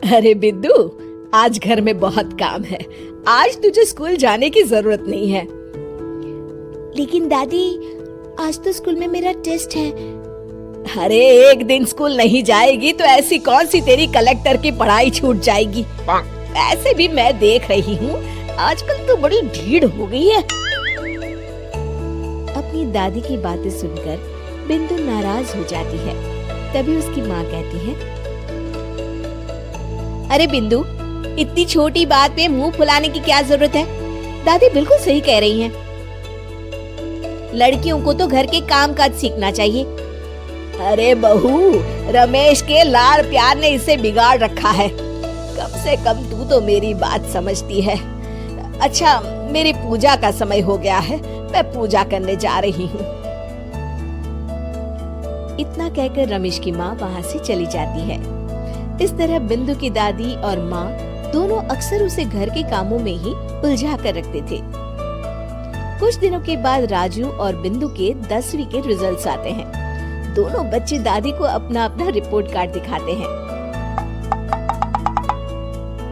अरे बिद्दू, आज घर में बहुत काम है। आज तुझे स्कूल जाने की जरूरत नहीं है। लेकिन दादी, आज तो स्कूल में मेरा टेस्ट है। अरे एक दिन स्कूल नहीं जाएगी तो ऐसी कौन सी तेरी कलेक्टर की पढ़ाई छूट जाएगी। ऐसे भी मैं देख रही हूँ आजकल तो बड़ी भीड़ हो गई है। अपनी दादी की बातें सुनकर बिंदु नाराज हो जाती है। तभी उसकी माँ कहती है, अरे बिंदु, इतनी छोटी बात पे मुंह फुलाने की क्या जरूरत है। दादी बिल्कुल सही कह रही हैं। लड़कियों को तो घर के काम काज सीखना चाहिए। अरे बहू, रमेश के लाड़ प्यार ने इसे बिगाड़ रखा है। कम से कम तू तो मेरी बात समझती है। अच्छा, मेरी पूजा का समय हो गया है, मैं पूजा करने जा रही हूँ। इतना कहकर रमेश की माँ वहाँ से चली जाती है। इस तरह बिंदु की दादी और माँ दोनों अक्सर उसे घर के कामों में ही उलझा कर रखते थे। कुछ दिनों के बाद राजू और बिंदु के 10वीं के रिजल्ट्स आते हैं। दोनों बच्चे दादी को अपना अपना रिपोर्ट कार्ड दिखाते हैं।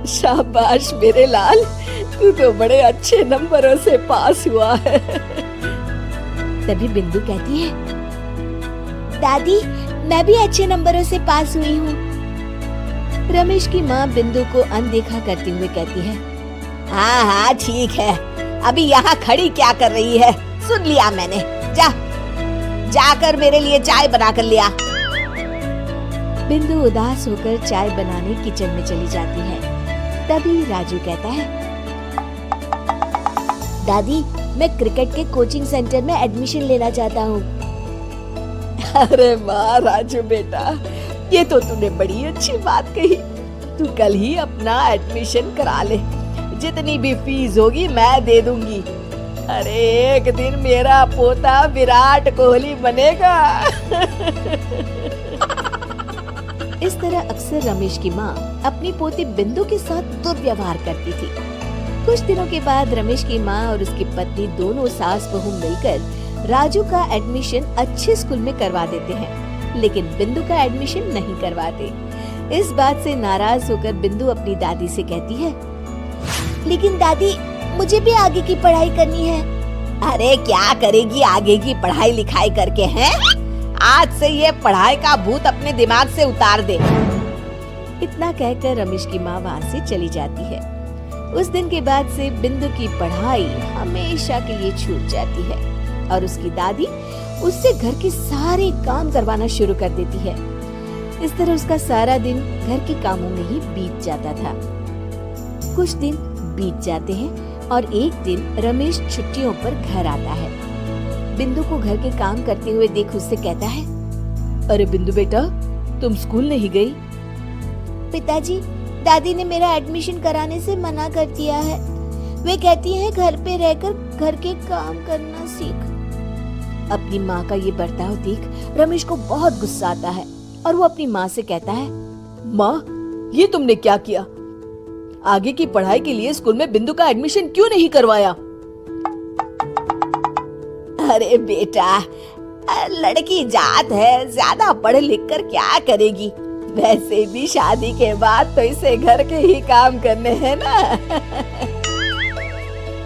शाबाश मेरे लाल, तू तो बड़े अच्छे नंबरों से पास हुआ है। तभी बिंदु कहती है, दादी मैं भी अच्छे नंबरों से पास हुई हूँ। रमेश की माँ बिंदु को अनदेखा करते हुए कहती है, हाँ हाँ ठीक है, अभी यहाँ खड़ी क्या कर रही है, सुन लिया मैंने। जाकर मेरे लिए चाय बना कर लिया। बिंदु उदास होकर चाय बनाने किचन में चली जाती है। तभी राजू कहता है, दादी मैं क्रिकेट के कोचिंग सेंटर में एडमिशन लेना चाहता हूँ। अरे वाह राजू बेटा, ये तो तूने बड़ी अच्छी बात कही। तू कल ही अपना एडमिशन करा ले, जितनी भी फीस होगी मैं दे दूंगी। अरे एक दिन मेरा पोता विराट कोहली बनेगा। इस तरह अक्सर रमेश की माँ अपनी पोती बिंदु के साथ दुर्व्यवहार करती थी। कुछ दिनों के बाद रमेश की माँ और उसकी पत्नी दोनों सास बहू मिलकर राजू का एडमिशन अच्छे स्कूल में करवा देते हैं, लेकिन बिंदु का एडमिशन नहीं करवाते। इस बात से नाराज होकर बिंदु अपनी दादी से कहती है, लेकिन दादी मुझे भी आगे की पढ़ाई करनी है। अरे क्या करेगी आगे की पढ़ाई लिखाई करके हैं? आज से ये पढ़ाई का भूत अपने दिमाग से उतार दे। इतना कहकर रमेश की माँ वहाँ से चली जाती है। उस दिन के बाद से बिंदु की पढ़ाई हमेशा के लिए छूट जाती है और उसकी दादी उससे घर के सारे काम करवाना शुरू कर देती है। इस तरह उसका सारा दिन घर के कामों में ही बीत जाता था। कुछ दिन बीत जाते हैं और एक दिन रमेश छुट्टियों पर घर आता है। बिंदु को घर के काम करते हुए देख उससे कहता है, अरे बिंदु बेटा, तुम स्कूल नहीं गई? पिताजी, दादी ने मेरा एडमिशन कराने से मना कर दिया है। वे कहती हैं घर पे रहकर घर के काम करना सीख। अपनी माँ का ये बर्ताव देख रमेश को बहुत गुस्सा आता है और वो अपनी माँ से कहता है, माँ, ये तुमने क्या किया? आगे की पढ़ाई के लिए स्कूल में बिंदु का एडमिशन क्यों नहीं करवाया? अरे बेटा, लड़की जात है, ज्यादा पढ़ लिख कर क्या करेगी? वैसे भी शादी के बाद तो इसे घर के ही काम करने हैं ना।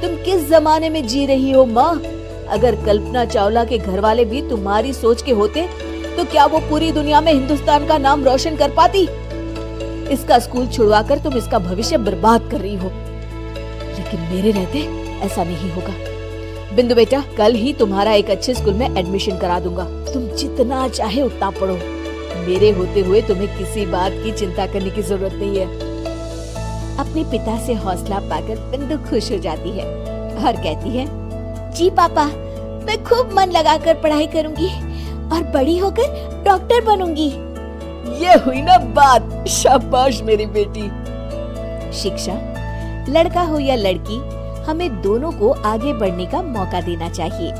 तुम किस जमाने में जी रही हो माँ? अगर कल्पना चावला के घर वाले भी तुम्हारी सोच के होते तो क्या वो पूरी दुनिया में हिंदुस्तान का नाम रोशन कर पाती? इसका स्कूल छुड़वाकर तुम इसका भविष्य बर्बाद कर रही हो, लेकिन मेरे रहते ऐसा नहीं होगा। बिंदु बेटा, कल ही तुम्हारा एक अच्छे स्कूल में एडमिशन करा दूंगा। तुम जितना चाहे उतना पढ़ो। मेरे होते हुए तुम्हें किसी बात की चिंता करने की जरूरत नहीं है। अपने पिता से हौसला पाकर बिंदु खुश हो जाती है और कहती है, जी पापा, मैं खूब मन लगाकर पढ़ाई करूंगी और बड़ी होकर डॉक्टर बनूंगी। ये हुई ना बात। शाबाश मेरी बेटी। शिक्षा, लड़का हो या लड़की, हमें दोनों को आगे बढ़ने का मौका देना चाहिए।